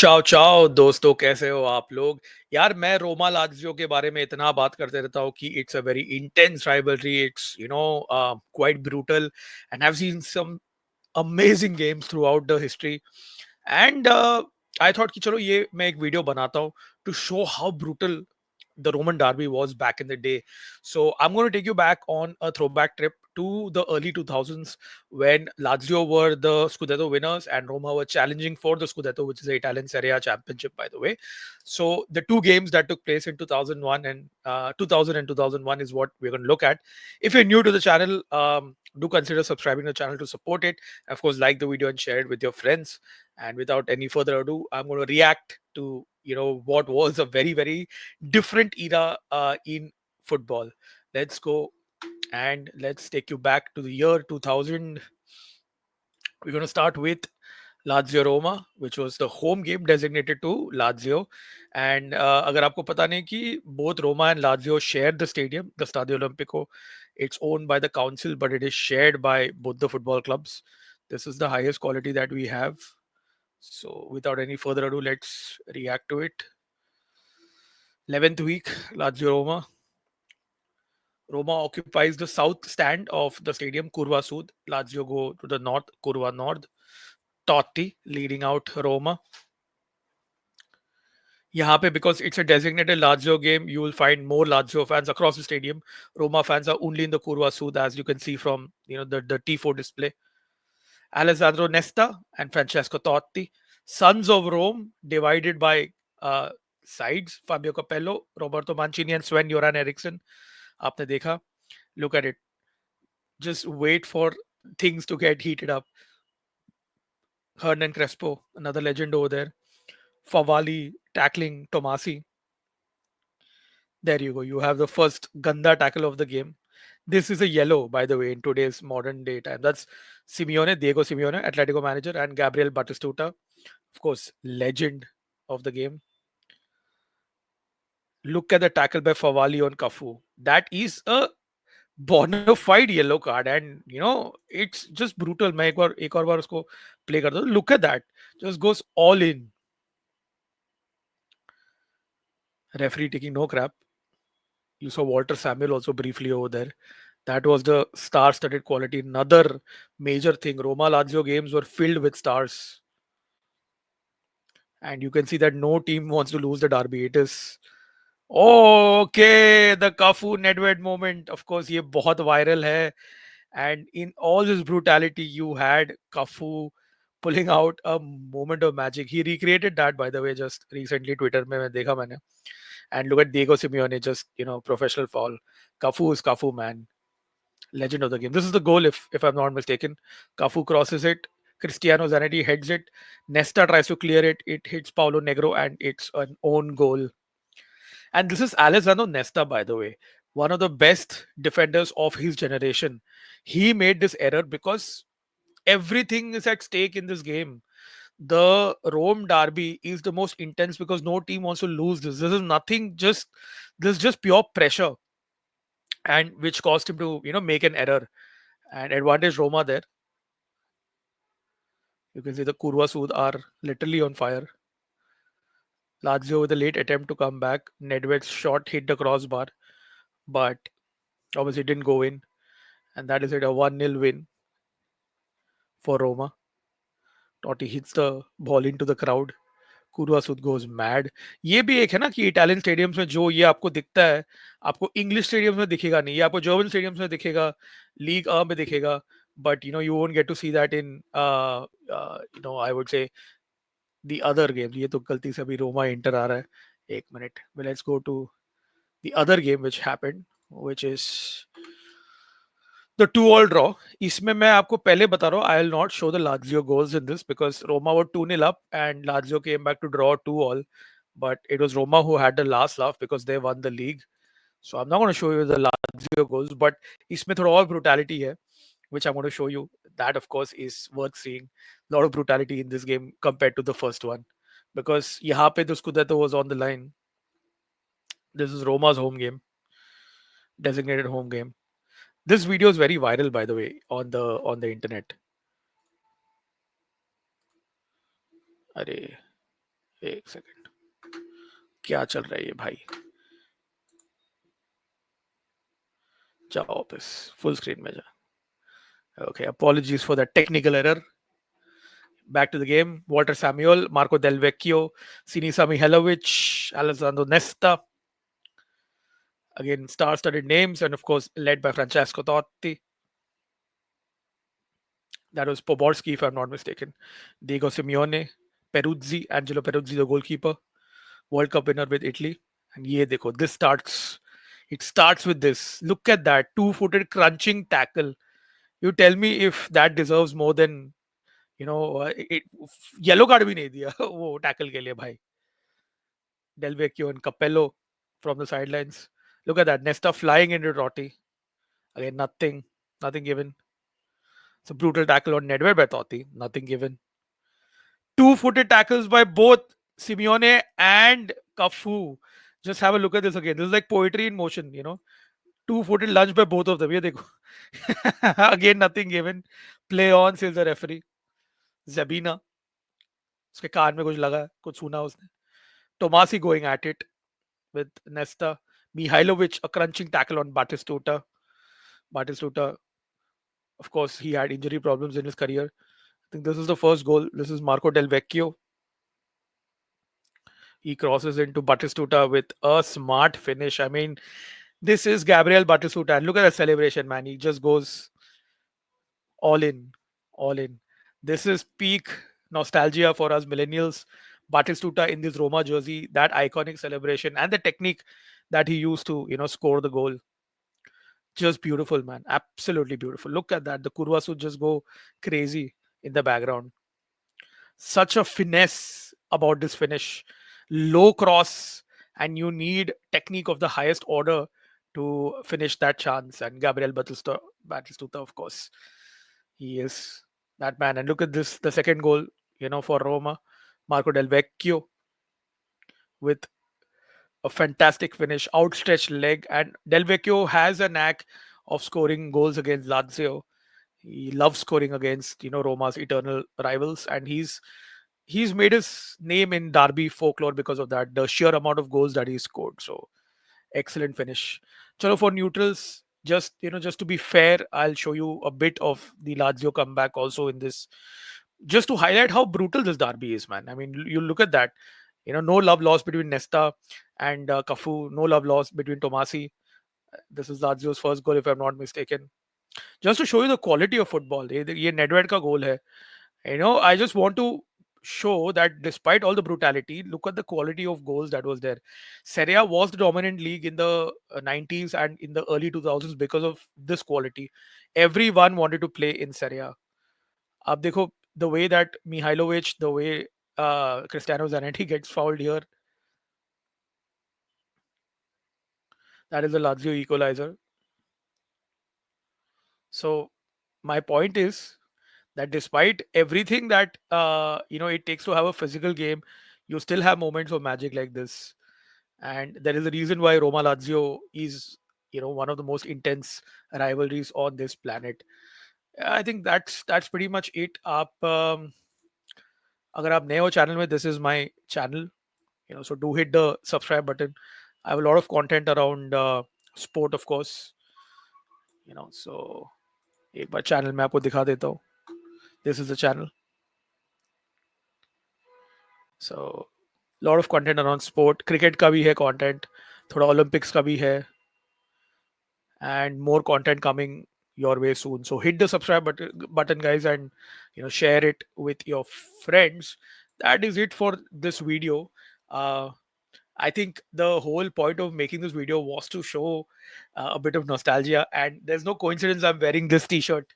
चाओ चाओ दोस्तों, कैसे हो आप लोग? यार, मैं रोमा लाज़ियो के बारे में इतना बात करते रहता हूँ कि it's a very intense rivalry. It's quite brutal and have seen some amazing games throughout the history. And I thought कि चलो ये मैं एक वीडियो बनाता हूँ to show how brutal the Roman derby was back in the day. So I'm going to take you back on a throwback trip to the early 2000s when Lazio were the Scudetto winners and Roma were challenging for the Scudetto, which is the Italian Serie A championship, by the way. So the two games that took place in 2001 and 2000 and 2001 is what we're going to look at. If you're new to the channel, do consider subscribing to the channel to support it. Of course, like the video and share it with your friends. And without any further ado, I'm going to react to what was a very different era in football. Let's go and let's take you back to the year 2000. We're going to start with Lazio Roma, which was the home game designated to Lazio. And अगर आपको पता नहीं कि both Roma and Lazio shared the stadium, the Stadio Olimpico. It's owned by the council, but it is shared by both the football clubs. This is the highest quality that we have. So without any further ado, let's react to it. 11th week, Lazio Roma. Roma occupies the south stand of the stadium, Curva Sud. Lazio go to the north, Curva Nord. Totti leading out Roma. यहाँ पे because it's a designated Lazio game, you will find more Lazio fans across the stadium. Roma fans are only in the Curva Sud, as you can see from the T4 display. Alessandro Nesta and Francesco Totti, sons of Rome, divided by uh, sides. Fabio Capello, Roberto Mancini, and Sven-Göran Eriksson. आपने देखा? Look at it. Just wait for things to get heated up. Hernan Crespo, another legend over there. Favali tackling Tomasi. There you go. You have the first Ganda tackle of the game. This is a yellow, by the way, in today's modern day time. That's Simeone, Diego Simeone, Atletico manager, and Gabriel Batistuta, of course, legend of the game. Look at the tackle by Favali on Cafu. That is a bona fide yellow card, and it's just brutal. मैं एक और बार उसको play करता हूँ. Look at that, just goes all in. Referee taking no crap. You saw Walter Samuel also briefly over there. That was the star-studded quality. Another major thing. Roma Lazio games were filled with stars, and you can see that no team wants to lose the derby. It is okay. The Cafu Nedved moment, of course, ये बहुत viral है. And in all this brutality, you had Cafu pulling out a moment of magic. He recreated that, by the way, just recently. Twitter में मैं देखा मैंने. And look at Diego Simeone, just professional foul. Cafu is Cafu, man. Legend of the game. This is the goal, if I'm not mistaken. Cafu crosses it. Cristiano Zanetti heads it. Nesta tries to clear it. It hits Paulo Negro, and it's an own goal. And this is Alessandro Nesta, by the way, one of the best defenders of his generation. He made this error because everything is at stake in this game. The Rome derby is the most intense because no team wants to lose this. This is nothing, just this is just pure pressure, and which caused him to make an error. And advantage Roma there. You can see the Kurva Sud are literally on fire. Lazio with a late attempt to come back. Nedved's shot hit the crossbar, but obviously didn't go in. And that is it, a 1-0 win for Roma. Totti hits the ball into the crowd. Kurva Sud goes mad. ये भी एक है ना कि Italian stadiums में जो ये आपको दिखता है, आपको इंग्लिश स्टेडियम्स में दिखेगा नहीं. ये आपको जर्मन स्टेडियम्स में दिखेगा, लीग अ में दिखेगा. But you won't get to see that in I would say the other games. ये तो गलती से अभी रोमा इंटर आ रहा है. एक minute. But let's go to the other game which happened, which is the 2-all draw. इसमें मैं आपको पहले बता रहा हूँ, I will not show the Lazio goals in this because Roma were 2-0 up and Lazio came back to draw 2-all. But it was Roma who had the last laugh because they won the league. So I'm not going to show you the Lazio goals, but इसमें थोड़ा और brutality है, which I'm going to show you. That, of course, is worth seeing. A lot of brutality in this game compared to the first one. Because यहाँ पे the Scudetto was on the line. This is Roma's home game, designated home game. This video is very viral, by the way, on the internet. अरे एक second, क्या चल रहा है ये भाई? जा ऑफिस, फुल स्क्रीन में जा. Okay, apologies for that technical error. Back to the game. Walter Samuel, Marco Del Vecchio, Sinisa Mihailovic, Alessandro Nesta. Again, star-studded names, and of course, led by Francesco Totti. That was Poborski, if I'm not mistaken. Diego Simeone, Peruzzi, Angelo Peruzzi, the goalkeeper, World Cup winner with Italy. And ye dekho, this starts. It starts with this. Look at that two-footed crunching tackle. You tell me if that deserves more than yellow card भी नहीं दिया वो tackle के लिए भाई. Del Vecchio and Capello from the sidelines. Look at that. Nesta flying into Totti. Again, nothing given. It's a brutal tackle on Nedved by Totti. Nothing given. Two-footed tackles by both Simeone and Cafu. Just have a look at this again. This is like poetry in motion. Two-footed lunge by both of them. ये देखो. Again, nothing given. Play on, says the referee. Zabina. उसके कान में कुछ लगा, कुछ सुना उसने. Tomasi going at it with Nesta. Mihailovic, a crunching tackle on Batistuta. Batistuta, of course, he had injury problems in his career. I think this is the first goal. This is Marco Del Vecchio. He crosses into Batistuta with a smart finish. I mean, this is Gabriel Batistuta. And look at the celebration, man. He just goes all in. All in. This is peak nostalgia for us millennials. Batistuta in this Roma jersey, that iconic celebration and the technique that he used to, score the goal. Just beautiful, man. Absolutely beautiful. Look at that. The Kurvas would just go crazy in the background. Such a finesse about this finish. Low cross, and you need technique of the highest order to finish that chance. And Gabriel Batistuta, of course, he is that man. And look at this, the second goal, for Roma. Marco Del Vecchio with a fantastic finish, outstretched leg. And Del Vecchio has a knack of scoring goals against Lazio. He loves scoring against Roma's eternal rivals, and he's made his name in Derby folklore because of that. The sheer amount of goals that he scored. So excellent finish. Chalo, for neutrals, just to be fair, I'll show you a bit of the Lazio comeback also in this, just to highlight how brutal this derby is, man. I mean, you look at that. No love lost between Nesta and Cafu. No love lost between Tomasi. This is Lazio's first goal, if I'm not mistaken. Just to show you the quality of football. ये Nedved का goal है. I just want to show that despite all the brutality, look at the quality of goals that was there. Serie A was the dominant league in the 90s and in the early 2000s because of this quality. Everyone wanted to play in Serie A. अब देखो, the way that Mihailovic, the way Cristiano Zanetti gets fouled here, that is the Lazio equalizer. So my point is that despite everything that it takes to have a physical game, you still have moments of magic like this. And there is a reason why Roma Lazio is one of the most intense rivalries on this planet. I think that's pretty much it. आप अगर आप नए हो channel में, this is my channel, so do hit the subscribe button. I have a lot of content around sport, of course, so एक बार channel में आपको दिखा देता हूँ. This is the channel. So lot of content around sport. Cricket का भी है content, थोड़ा Olympics का भी है, and more content coming your way soon. So hit the subscribe button, guys, and share it with your friends. That is it for this video. I think the whole point of making this video was to show a bit of nostalgia, and there's no coincidence I'm wearing this t-shirt.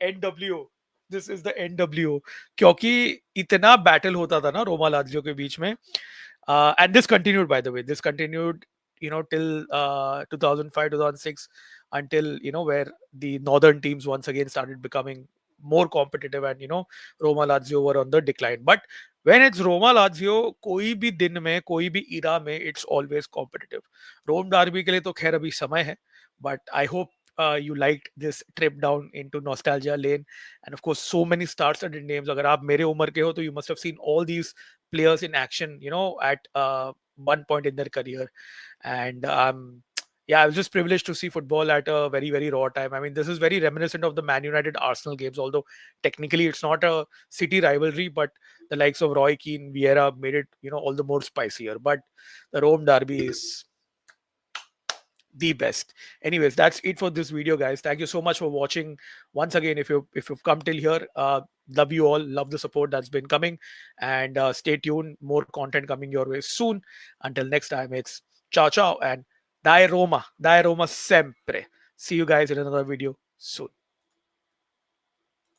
NW, this is the NW, क्योंकि इतना battle होता था ना Roma Lazio के बीच में. And this continued, by the way. This continued till 2005, 2006, until where the northern teams once again started becoming more competitive, and Roma Lazio were on the decline. But when it's Roma Lazio, कोई भी दिन में, कोई भी era में, it's always competitive. Rome derby के लिए तो खैर अभी समय है, but I hope you liked this trip down into nostalgia lane. And of course, so many star-studded names. Agar aap mere umar ke ho, to you must have seen all these players in action, at one point in their career. And yeah, I was just privileged to see football at a very, very raw time. I mean, this is very reminiscent of the Man United Arsenal games, although technically it's not a city rivalry, but the likes of Roy Keane, Vieira made it, all the more spicier. But the Rome derby is the best. Anyways, that's it for this video, guys. Thank you so much for watching. Once again, if you've come till here, love you all, love the support that's been coming, and stay tuned. More content coming your way soon. Until next time, it's ciao ciao and dai Roma sempre. See you guys in another video soon.